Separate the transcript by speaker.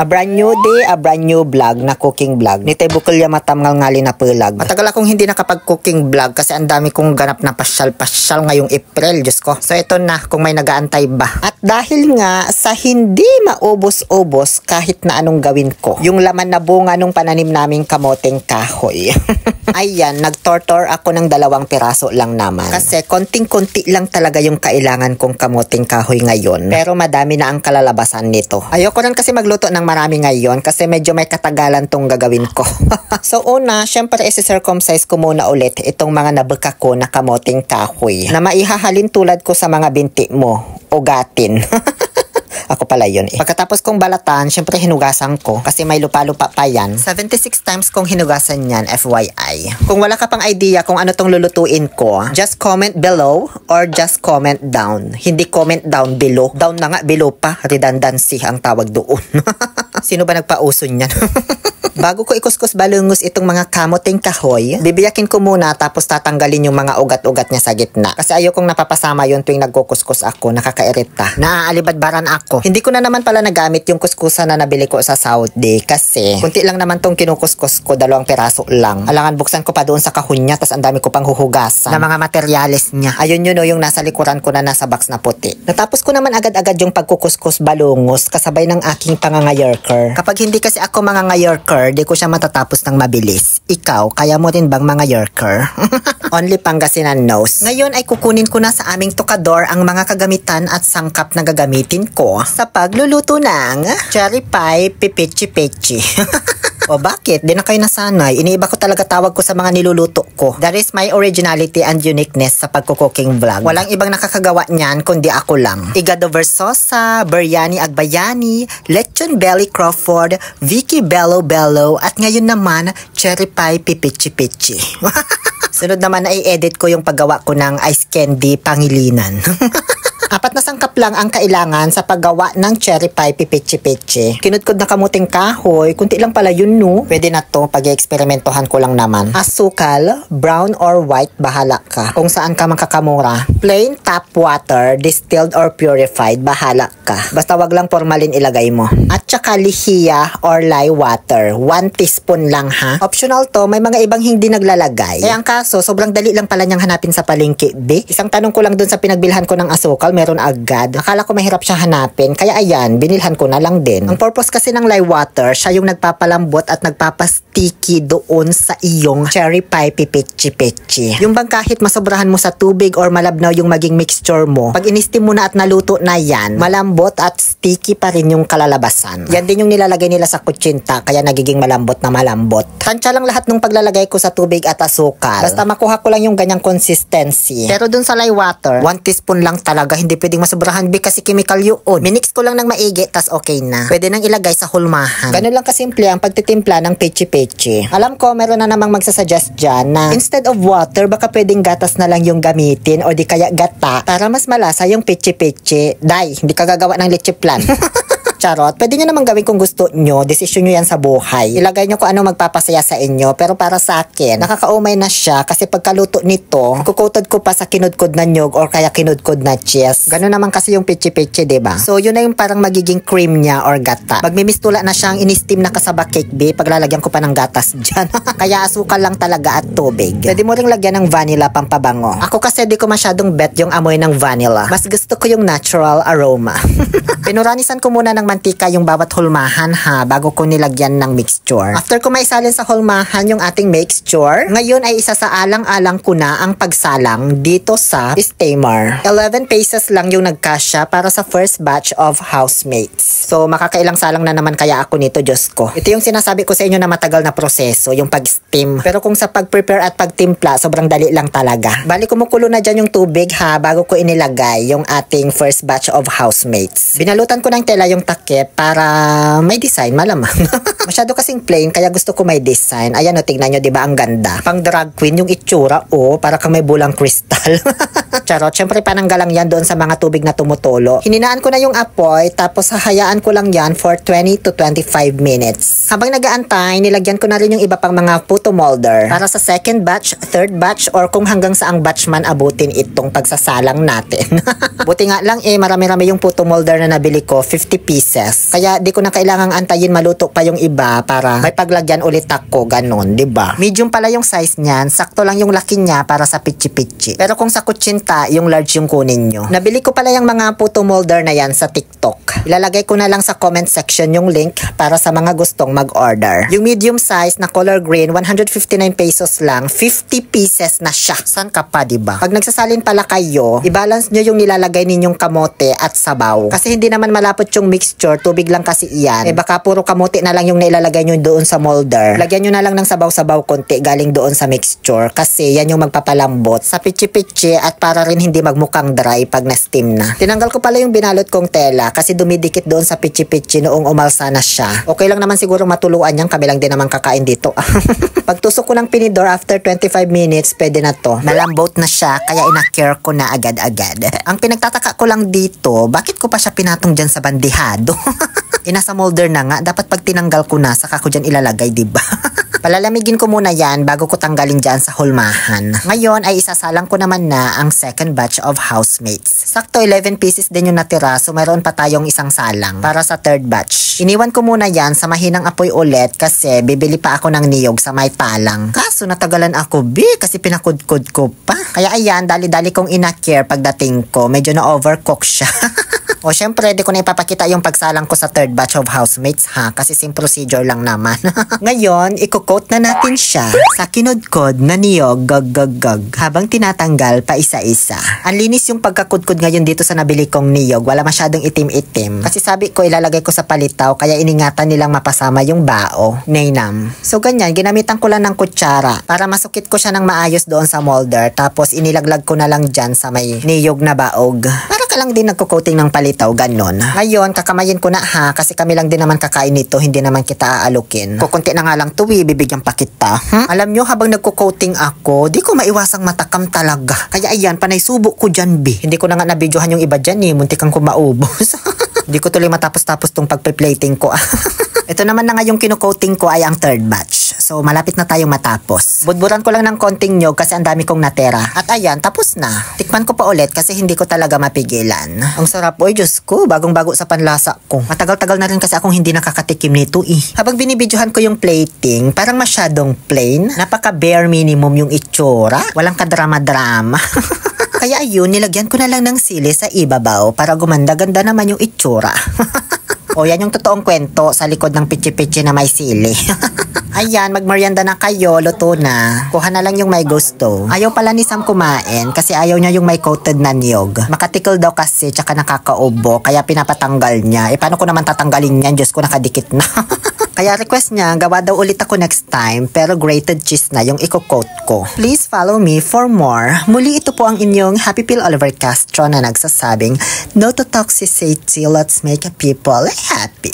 Speaker 1: A brand new day, a brand new vlog na cooking vlog. Nitay bukol ya matam ngali na pelag. Matagal akong hindi nakapag-cooking vlog kasi ang dami kong ganap na pasyal-pasyal ngayong April, Diyos ko. So ito na kung may nagaantay ba. At dahil nga sa hindi maubos-ubos kahit na anong gawin ko, yung laman na bunga nung pananim naming kamoteng kahoy. Ayan, nagtortor ako ng 2 piraso lang naman. Kasi konting-konti lang talaga yung kailangan kong kamoteng kahoy ngayon. Pero madami na ang kalalabasan nito. Ayoko rin kasi magluto ng marami ngayon kasi medyo may katagalan tong gagawin ko. So una, syempre isi-circumcise ko muna ulit itong mga nabeka ko na kamoteng kahoy na maihahalin tulad ko sa mga binti mo. Ugatin. Ako pala yun eh. Pagkatapos kong balatan, syempre hinugasan ko kasi may lupa-lupa pa yan. 76 times kong hinugasan yan, FYI. Kung wala ka pang idea kung ano tong lulutuin ko, just comment below or just comment down. Hindi comment down, below. Down na nga, below pa. Redundancy ang tawag doon. Sino ba nagpauso niyan? Bago ko ikuskus balungus itong mga kamoteng kahoy, bibiyakin ko muna tapos tatanggalin yung mga ugat-ugat niya sa gitna. Kasi ayokong napapasama yun tuwing nagkukuskus ako, nakakairita. Naaalibadbaran ako. Hindi ko na naman pala nagamit yung kuskusan na nabili ko sa Saudi kasi kunti lang naman tong kinukuskus ko, 2 piraso lang. Alangan buksan ko pa doon sa kahon niya tapos ang dami ko pang huhugasan na mga materyales niya. Ayun yun o, yung nasa likuran ko na nasa box na puti. Natapos ko naman agad-agad yung pagkukuskus balungus kasabay ng aking pangangayerker. Kapag hindi kasi ako mangangayerker, di ko siya matatapos ng mabilis. Ikaw, kaya mo rin bang mga yerker? Only Pangasinan knows. Ngayon ay kukunin ko na sa aming tukador ang mga kagamitan at sangkap na gagamitin ko sa pagluluto ng cherry pie pipichi-pichi. O bakit? Di na kayo nasanay. Iniiba ko talaga tawag ko sa mga niluluto ko. That is my originality and uniqueness sa pagkukuking vlog. Walang ibang nakakagawa niyan kundi ako lang. Igado Versosa, Biryani Agbayani, Lechon Belly Crawford, Vicky Bello Bello, at ngayon naman, Cherry Pie Pipichi-Pichi. Sunod naman ay edit ko yung paggawa ko ng ice candy pangilinan. 4 na sangkap lang ang kailangan sa paggawa ng cherry pie pipichi-pichi. Kinudkod na kamuting kahoy, kunti lang pala yun no. Pwede na to, pag-eksperimentohan ko lang naman. Asukal, brown or white, bahala ka. Kung saan ka makakamura. Plain tap water, distilled or purified, bahala ka. Basta wag lang formalin ilagay mo. At saka lihiya or lye water, 1 teaspoon lang ha. Optional to, may mga ibang hindi naglalagay. Eh ang kaso, sobrang dali lang pala niyang hanapin sa palengke, be. Isang tanong ko lang dun sa pinagbilhan ko ng asukal, meron agad. Akala ko mahirap siya hanapin, kaya ayan, binilhan ko na lang din. Ang purpose kasi ng lye water, siya yung nagpapalambot at nagpapasticky doon sa iyong cherry pie pipichi-pichi. Yung bang kahit masobrahan mo sa tubig or malabnaw yung maging mixture mo, pag in-steam mo na at naluto na yan, malambot at sticky pa rin yung kalalabasan. Yan din yung nilalagay nila sa kutsinta, kaya nagiging malambot na malambot. Tansya lang lahat nung paglalagay ko sa tubig at asukal. Basta makuha ko lang yung ganyang consistency. Pero dun sa lye water, 1 teaspoon lang talaga, hindi pwedeng masobrahan kasi chemical yun. Minix ko lang ng maigi, tas okay na. Pwede nang ilagay sa hulmahan. Ganun lang kasimple ang pagtitimpla ng pechi-pechi. Alam ko, meron na namang magsasuggest dyan na instead of water, baka pwedeng gatas na lang yung gamitin o di kaya gata para mas malasa yung pechi-pechi. Day, hindi ka gagawa ng leche plan. Charot, pwede nyo naman gawin kung gusto nyo. Desisyon nyo yan sa buhay. Ilagay nyo kung ano magpapasaya sa inyo. Pero para sa akin, nakakaumay na siya kasi pagkaluto nito, kukutod ko pa sa kinudkod na nyog or kaya kinudkod na cheese. Ganun naman kasi yung pichi-pichi, diba? So, yun na yung parang magiging cream niya or gata. Magmimistula na siyang in-steam na kasaba cake, be. Paglalagyan ko pa ng gatas dyan. Kaya asukal lang talaga at tubig. Pwede mo ring lagyan ng vanilla pampabango. Ako kasi di ko masyadong bet yung amoy ng vanilla. Mas gusto ko yung natural aroma. Pinuranisan ko muna ng mantika yung bawat hulmahan ha, bago ko nilagyan ng mixture. After ko maisalin sa hulmahan yung ating mixture, ngayon ay isasaalang-alang ko na ang pagsalang dito sa steamer. 11 pesos lang yung nagkasya para sa first batch of housemates. So makakailang salang na naman kaya ako nito, Diyos ko. Ito yung sinasabi ko sa inyo na matagal na proseso, yung pag-steam. Pero kung sa pag-prepare at pagtimpla, sobrang dali lang talaga. Bali kumukulo na dyan yung tubig ha, bago ko inilagay yung ating first batch of housemates. Binalutan ko ng tela yung takip para may design, malamang. Masyado kasing plain, kaya gusto ko may design. Ayan o, tingnan nyo, diba ang ganda? Pang drag queen yung itsura, para kang may bulang kristal. Charot, syempre pananggalang yan doon sa mga tubig na tumutulo. Hininaan ko na yung apoy, tapos hahayaan ko lang yan for 20 to 25 minutes. Habang nagaantay, nilagyan ko na rin yung iba pang mga photo molder para sa second batch, third batch, or kung hanggang saang batch man abutin itong pagsasalang natin. Buti nga lang marami-rami yung photo molder na nabili ko, 50 pieces. pieces. Kaya di ko na kailangang antayin maluto pa yung iba para may paglagyan ulit ako, ganon, diba? Medium pala yung size niyan, sakto lang yung laki niya para sa pichi-pichi. Pero kung sa kutsinta, yung large yung kunin nyo. Nabili ko pala yung mga photo molder na yan sa TikTok. Ilalagay ko na lang sa comment section yung link para sa mga gustong mag-order. Yung medium size na color green, 159 pesos lang, 50 pieces na siya. San ka pa, diba? Pag nagsasalin pala kayo, i-balance nyo yung nilalagay ninyong kamote at sabaw. Kasi hindi naman malapot yung mixture, tubig lang kasi iyan. Baka puro kamote na lang yung nilalagay nyo doon sa molder. Lagyan nyo na lang ng sabaw-sabaw konti galing doon sa mixture kasi yan yung magpapalambot sa pichi-pichi at para rin hindi magmukhang dry pag na-steam na. Tinanggal ko pala yung binalot kong tela kasi dumidikit doon sa pichi-pichi noong umalsa na siya. Okay lang naman siguro matuluan yan, kami lang din naman kakain dito. Pagtusok ko ng pinidor after 25 minutes, pwede na to. Malambot na siya kaya ina-care ko na agad-agad. Ang pinagtataka ko lang dito, bakit ko pa siya pinatong dyan sa bandihado? Inasa molder na nga, dapat pag tinanggal ko na, saka ko dyan ilalagay, diba? Palalamigin ko muna yan bago ko tanggalin dyan sa hulmahan. Ngayon ay isasalang ko naman na ang second batch of housemates. Sakto 11 pieces din yung natira, so mayroon pa tayong isang salang para sa third batch. Iniwan ko muna yan sa mahinang apoy ulit kasi bibili pa ako ng niyog sa may palang. Kaso natagalan ako kasi pinakudkod ko pa. Kaya ayan, dali-dali kong ina-care pagdating ko, medyo na-overcook siya. O syempre, di ko na ipapakita yung pagsalang ko sa third batch of housemates ha, kasi same procedure lang naman. Ngayon, i-coat na natin siya sa kinudkod na niyog gag habang tinatanggal pa isa-isa. Ang linis yung pagkakudkod ngayon dito sa nabili kong niyog, wala masyadong itim-itim. Kasi sabi ko ilalagay ko sa palitaw kaya iningatan nilang mapasama yung bao, nainam. So ganyan, ginamitan ko lang ng kutsara para masukit ko siya ng maayos doon sa molder, tapos inilaglag ko na lang dyan sa may niyog na baog. Para ka lang din nagko-coating ng palitaw, ganon. Ngayon, kakamayin ko na ha, kasi kami lang din naman kakain nito, hindi naman kita aalukin. Kukunti na nga lang tuwi, bibigyan pa kita. Alam nyo, habang nagko-coating ako, di ko maiwasang matakam talaga. Kaya ayan, panay subo ko dyan, Hindi ko na nga nabidyohan yung iba dyan muntikan ko maubos. Hindi ko tuloy matapos-tapos tong pagpe-plating ko. Ito naman na nga yung kino-coating ko ay ang third batch. So, malapit na tayong matapos. Budburan ko lang ng konting nyog kasi ang dami kong natera. At ayan, tapos na. Tikman ko pa ulit kasi hindi ko talaga mapigilan. Ang sarap, oy, Diyos ko. Bagong-bago sa panlasa ko. Matagal-tagal na rin kasi akong hindi nakakatikim nito Habang binibidyohan ko yung plating, parang masyadong plain. Napaka-bare minimum yung itsura. Walang kadrama-drama. Kaya ayun, nilagyan ko na lang ng sili sa ibabaw para gumanda-ganda naman yung itsura. O yan yung totoong kwento sa likod ng pichi-pichi na may sili. Ayan, magmerienda na kayo, luto na. Kuha na lang yung may gusto. Ayaw pala ni Sam kumain kasi ayaw niya yung may coated na niyog. Makatikil daw kasi tsaka nakakaubo kaya pinapatanggal niya. Paano ko naman tatanggalin yan? Diyos ko, nakadikit na. Kaya request niya, gawa daw ulit ako next time pero grated cheese na yung i-coat ko. Please follow me for more. Muli ito po ang inyong Happy Pill Oliver Castro na nagsasabing, no to toxicity, let's make people happy.